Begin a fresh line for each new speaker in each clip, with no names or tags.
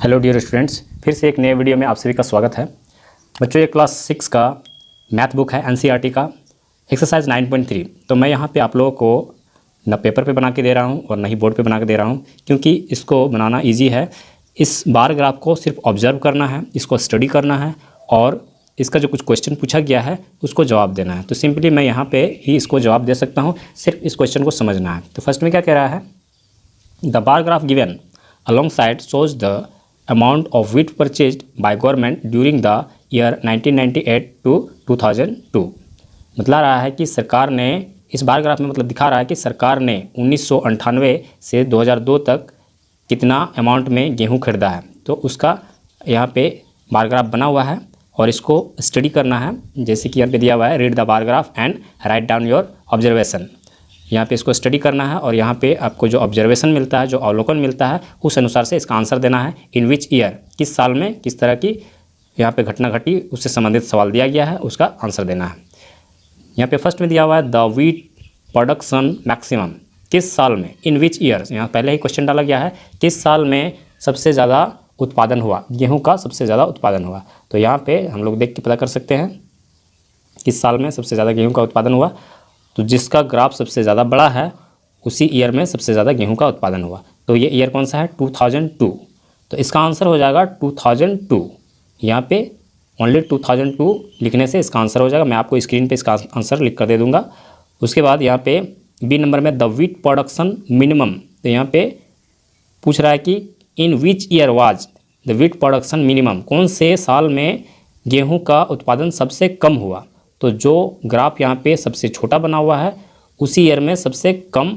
Hello dear students, फिर से एक नए वीडियो में आप सभी का स्वागत है। बच्चों, ये क्लास 6 का मैथ बुक है एनसीईआरटी का एक्सरसाइज 9.3। तो मैं यहाँ पे आप लोगों को न पेपर पे बना के दे रहा हूँ और न ही बोर्ड पे बना के दे रहा हूँ, क्योंकि इसको बनाना इजी है। इस बार ग्राफ को सिर्फ ऑब्जर्व करना है, इसको स्टडी करना है और इसका जो कुछ क्वेश्चन पूछा गया है उसको जवाब देना है। तो सिंपली मैं यहाँ पे ही इसको जवाब दे सकता हूँ, सिर्फ इस क्वेश्चन को समझना है। तो फर्स्ट में क्या कह रहा है, the bar graph given alongside shows the amount of wheat purchased by government during the year 1998 to 2002। बतला रहा है कि सरकार ने इस बार ग्राफ में मतलब दिखा रहा है कि सरकार ने 1998 से 2002 तक कितना अमाउंट में गेहूं खरीदा है। तो उसका यहाँ पे बार ग्राफ बना हुआ है और इसको स्टडी करना है। जैसे कि यहाँ पे दिया हुआ है, read the bar graph and write down your observation. यहाँ पे इसको स्टडी करना है और यहाँ पे आपको जो ऑब्जर्वेशन मिलता है, जो अवलोकन मिलता है, उस अनुसार से इसका आंसर देना है। इन विच ईयर, किस साल में किस तरह की यहाँ पे घटना घटी, उससे संबंधित सवाल दिया गया है, उसका आंसर देना है। यहाँ पे फर्स्ट में दिया हुआ है द व्हीट प्रोडक्शन मैक्सिमम, किस साल में, इन विच ईयर्स। यहाँ पहले ही क्वेश्चन डाला गया है, किस साल में सबसे ज़्यादा उत्पादन हुआ, गेहूँ का सबसे ज़्यादा उत्पादन हुआ। तो यहाँ पर हम लोग देख के पता कर सकते हैं किस साल में सबसे ज़्यादा गेहूँ का उत्पादन हुआ। तो जिसका ग्राफ सबसे ज़्यादा बड़ा है उसी ईयर में सबसे ज़्यादा गेहूं का उत्पादन हुआ। तो ये ईयर कौन सा है, 2002। तो इसका आंसर हो जाएगा 2002। यहाँ पे ओनली 2002 लिखने से इसका आंसर हो जाएगा। मैं आपको स्क्रीन पे इसका आंसर लिख कर दे दूँगा। उसके बाद यहाँ पे बी नंबर में द व्हीट प्रोडक्शन मिनिमम। तो यहाँ पे पूछ रहा है कि in which year was the wheat production minimum, कौन से साल में गेहूँ का उत्पादन सबसे कम हुआ। तो जो ग्राफ यहाँ पे सबसे छोटा बना हुआ है उसी ईयर में सबसे कम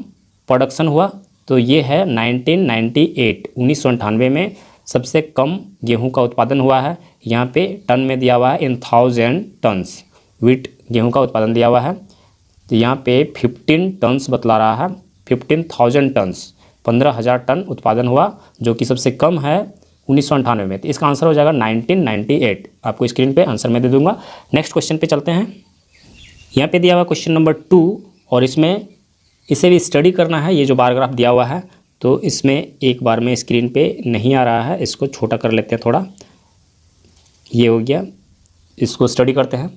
प्रोडक्शन हुआ। तो ये है 1998, 1998 में सबसे कम गेहूं का उत्पादन हुआ है। यहाँ पे टन में दिया हुआ है इन 1000 टन्स व्हीट गेहूं का उत्पादन दिया हुआ है। तो यहाँ पे 15 टन्स बतला रहा है, 15,000 टन्स, 15,000 टन उत्पादन हुआ, जो कि सबसे कम है 1998 में। तो इसका आंसर हो जाएगा 1998। आपको स्क्रीन पे आंसर मैं दे दूंगा। नेक्स्ट क्वेश्चन पे चलते हैं। यहाँ पे दिया हुआ क्वेश्चन नंबर 2 और इसमें इसे भी स्टडी करना है। ये जो बार ग्राफ दिया हुआ है तो इसमें एक बार में स्क्रीन पे नहीं आ रहा है, इसको छोटा कर लेते हैं थोड़ा। ये हो गया, इसको स्टडी करते हैं।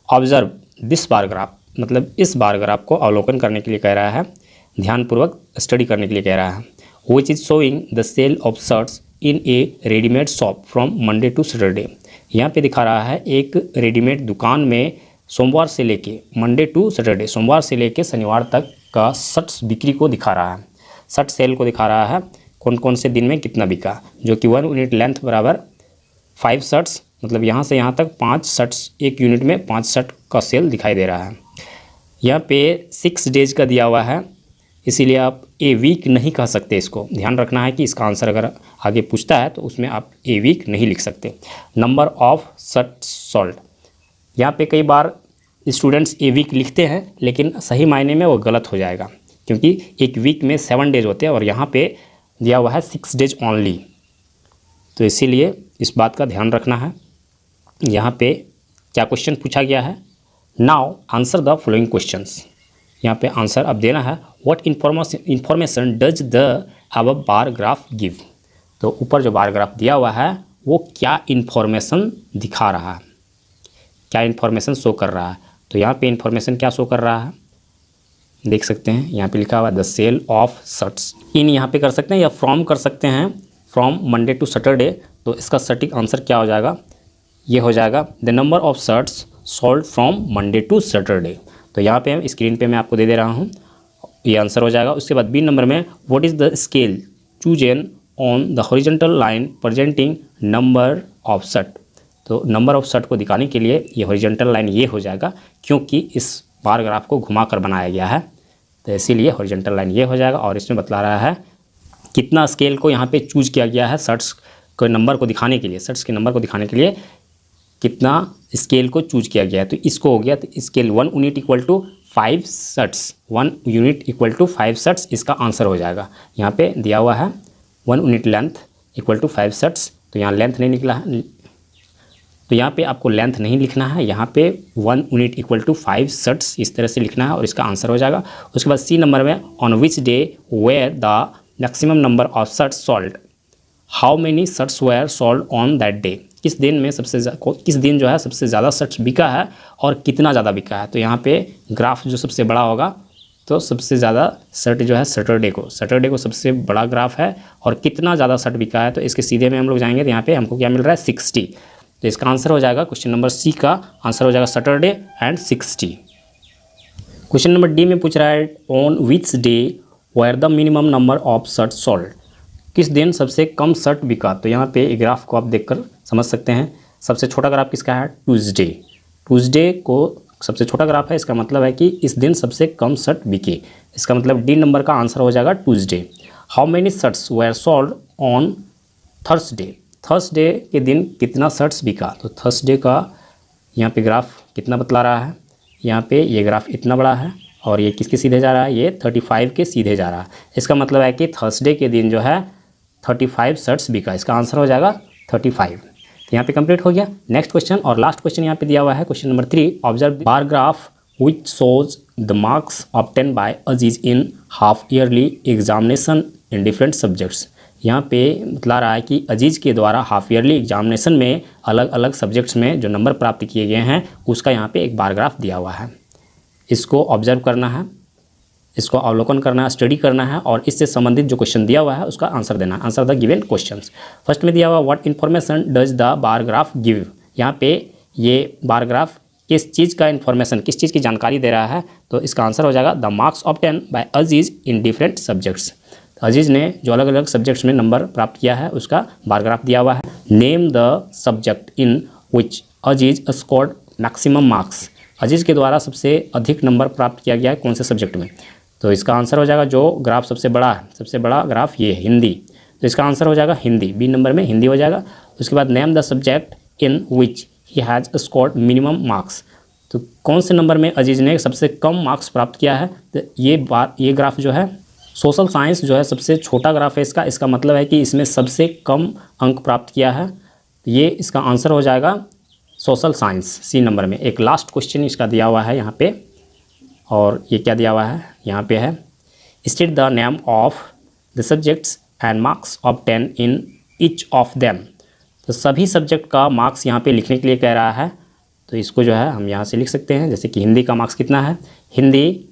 ऑब्जर्व दिस बार ग्राफ, मतलब इस बार ग्राफ को अवलोकन करने के लिए कह रहा है, ध्यानपूर्वक स्टडी करने के लिए कह रहा है। Which is showing the sale of shirts in a readymade shop from Monday to Saturday. यहाँ पे दिखा रहा है एक रेडीमेड दुकान में सोमवार से लेके मंडे टू सैटरडे, सोमवार से लेके शनिवार तक का शर्ट्स बिक्री को दिखा रहा है, शर्ट सेल को दिखा रहा है, कौन कौन से दिन में कितना बिका। जो कि 1 यूनिट लेंथ बराबर 5 शर्ट्स, मतलब यहाँ से यहाँ तक 5 शर्ट्स, एक यूनिट में 5 शर्ट का सेल दिखाई दे रहा है। यहाँ पे 6 डेज का दिया हुआ है, इसीलिए आप ए वीक नहीं कह सकते। इसको ध्यान रखना है कि इसका आंसर अगर आगे पूछता है तो उसमें आप ए वीक नहीं लिख सकते। नंबर ऑफ शर्ट सोल्ड, यहाँ पे कई बार स्टूडेंट्स ए वीक लिखते हैं लेकिन सही मायने में वो गलत हो जाएगा, क्योंकि एक वीक में 7 डेज होते हैं और यहाँ पे दिया हुआ है 6 डेज ओनली। तो इसीलिए इस बात का ध्यान रखना है। यहाँ पे क्या क्वेश्चन पूछा गया है, now answer the following questions. यहाँ पे आंसर अब देना है। What information does the above bar graph give. तो ऊपर जो बार ग्राफ दिया हुआ है वो क्या इन्फॉर्मेशन दिखा रहा है, क्या इन्फॉर्मेशन शो कर रहा है। तो यहाँ पे इन्फॉर्मेशन क्या शो कर रहा है, देख सकते हैं। यहाँ पे लिखा हुआ है द सेल ऑफ शर्ट्स। इन यहाँ पे कर सकते हैं या फ्रॉम कर सकते हैं, फ्रॉम मंडे टू सैटरडे। तो इसका सटीक आंसर क्या हो जाएगा, ये हो जाएगा the number of shirts sold from Monday to Saturday. तो यहाँ पे स्क्रीन पे मैं आपको दे दे रहा हूँ, ये आंसर हो जाएगा। उसके बाद बी नंबर में what is the scale chosen on the horizontal line presenting number of shirt. तो नंबर ऑफ शर्ट को दिखाने के लिए ये हॉरिजॉन्टल लाइन ये हो जाएगा, क्योंकि इस बार ग्राफ को घुमा कर बनाया गया है, तो इसीलिए हॉरिजॉन्टल लाइन ये हो जाएगा। और इसमें बतला रहा है कितना स्केल को यहाँ पे चूज किया गया है शर्ट्स के नंबर को दिखाने के लिए, शर्ट्स के नंबर को दिखाने के लिए कितना स्केल को चूज किया गया है। तो इसको हो गया, तो scale 1 unit equal to 5 shirts, 1 unit equal to 5 shirts इसका आंसर हो जाएगा। यहाँ पे दिया हुआ है 1 unit length equal to 5 shirts. तो यहाँ लेंथ नहीं निकला है, तो यहाँ पे आपको लेंथ नहीं लिखना है, यहाँ पे 1 यूनिट इक्वल टू 5 शर्ट्स इस तरह से लिखना है और इसका आंसर हो जाएगा। उसके बाद सी नंबर में on which day were the maximum number of shirts sold. How many shirts were sold on that day, किस दिन में किस दिन जो है सबसे ज़्यादा शर्ट्स बिका है और कितना ज़्यादा बिका है। तो यहाँ पे ग्राफ जो सबसे बड़ा होगा तो सबसे ज़्यादा शर्ट जो है सैटरडे को सबसे बड़ा ग्राफ है, और कितना ज़्यादा शर्ट बिका है तो इसके सीधे में हम लोग जाएंगे तो यहाँ पे हमको क्या मिल रहा है 60। तो इसका आंसर हो जाएगा क्वेश्चन नंबर सी का आंसर हो जाएगा Saturday and 60। Question number D में पूछ रहा है on which day were the minimum number of shirt sold, किस दिन सबसे कम शर्ट बिका। तो यहाँ पे ग्राफ को आप देखकर समझ सकते हैं। सबसे छोटा ग्राफ किसका है, ट्यूसडे को सबसे छोटा ग्राफ है, इसका मतलब है कि इस दिन सबसे कम शर्ट बिके। इसका मतलब डी नंबर का आंसर हो जाएगा Tuesday. How many shirts were sold on Thursday के दिन कितना शर्ट्स बिका। तो थर्सडे का यहाँ पे ग्राफ कितना बतला रहा है, यहाँ पे ये ग्राफ इतना बड़ा है और ये किसके सीधे जा रहा है, ये 35 के सीधे जा रहा है। इसका मतलब है कि थर्सडे के दिन जो है 35 शर्ट्स बिका। इसका आंसर हो जाएगा 35। तो यहाँ पे कंप्लीट हो गया। नेक्स्ट क्वेश्चन और लास्ट क्वेश्चन यहाँ पे दिया हुआ है question number 3। Observe bar graph which shows the marks obtain by Aziz in half yearly examination in different subjects. यहाँ पे बतला रहा है कि अजीज के द्वारा हाफ ईयरली एग्जामिनेशन में अलग अलग सब्जेक्ट्स में जो नंबर प्राप्त किए गए हैं उसका यहाँ पे एक बार ग्राफ दिया हुआ है। इसको ऑब्जर्व करना है, इसको अवलोकन करना है, स्टडी करना है और इससे संबंधित जो क्वेश्चन दिया हुआ है उसका आंसर देना है। Answer the given questions. First में दिया हुआ what information does the bar graph give. यहाँ पे ये बार ग्राफ किस चीज़ का इन्फॉर्मेशन, किस चीज़ की जानकारी दे रहा है। तो इसका आंसर हो जाएगा the marks obtain by Aziz in different subjects. Aziz ने जो अलग अलग सब्जेक्ट्स में नंबर प्राप्त किया है उसका बार ग्राफ दिया हुआ है। Name the subject in which Aziz scored maximum marks. Aziz के द्वारा सबसे अधिक नंबर प्राप्त किया गया है कौन से सब्जेक्ट में। तो इसका आंसर हो जाएगा जो ग्राफ सबसे बड़ा है, सबसे बड़ा ग्राफ ये है हिंदी। तो इसका आंसर हो जाएगा हिंदी, बी नंबर में हिंदी हो जाएगा। उसके बाद name the subject in which he has scored minimum marks. तो कौन से नंबर में अजीज ने सबसे कम मार्क्स प्राप्त किया है। तो ये ग्राफ जो है सोशल साइंस जो है सबसे छोटा ग्राफ है इसका। इसका मतलब है कि इसमें सबसे कम अंक प्राप्त किया है। ये इसका आंसर हो जाएगा सोशल साइंस, सी नंबर में। एक लास्ट क्वेश्चन इसका दिया हुआ है यहाँ पे, और ये क्या दिया हुआ है यहाँ पे है state the name of the subjects and marks obtain in each of them. तो सभी सब्जेक्ट का मार्क्स यहाँ पे लिखने के लिए कह रहा है। तो इसको जो है हम यहाँ से लिख सकते हैं, जैसे कि हिंदी का मार्क्स कितना है, हिंदी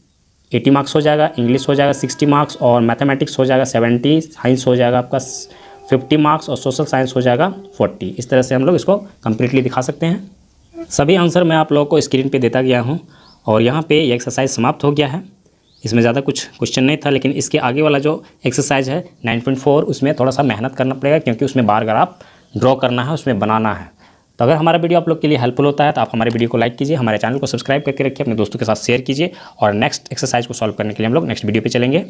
80 मार्क्स हो जाएगा, इंग्लिश हो जाएगा 60 मार्क्स और मैथमेटिक्स हो जाएगा 70, साइंस हो जाएगा आपका 50 मार्क्स और सोशल साइंस हो जाएगा 40। इस तरह से हम लोग इसको कम्प्लीटली दिखा सकते हैं। सभी आंसर मैं आप लोगों को स्क्रीन पे देता गया हूँ और यहाँ पे ये एक्सरसाइज समाप्त हो गया है। इसमें ज़्यादा कुछ क्वेश्चन नहीं था, लेकिन इसके आगे वाला जो एक्सरसाइज है 9.4 उसमें थोड़ा सा मेहनत करना पड़ेगा, क्योंकि उसमें बार ग्राफ ड्रॉ करना है, उसमें बनाना है। तो अगर हमारा वीडियो आप लोग के लिए हेल्पफुल होता है तो आप हमारे वीडियो को लाइक कीजिए, हमारे चैनल को सब्सक्राइब करके रखिए, अपने दोस्तों के साथ शेयर कीजिए और नेक्स्ट एक्सरसाइज को सॉल्व करने के लिए हम लोग नेक्स्ट वीडियो पे चलेंगे।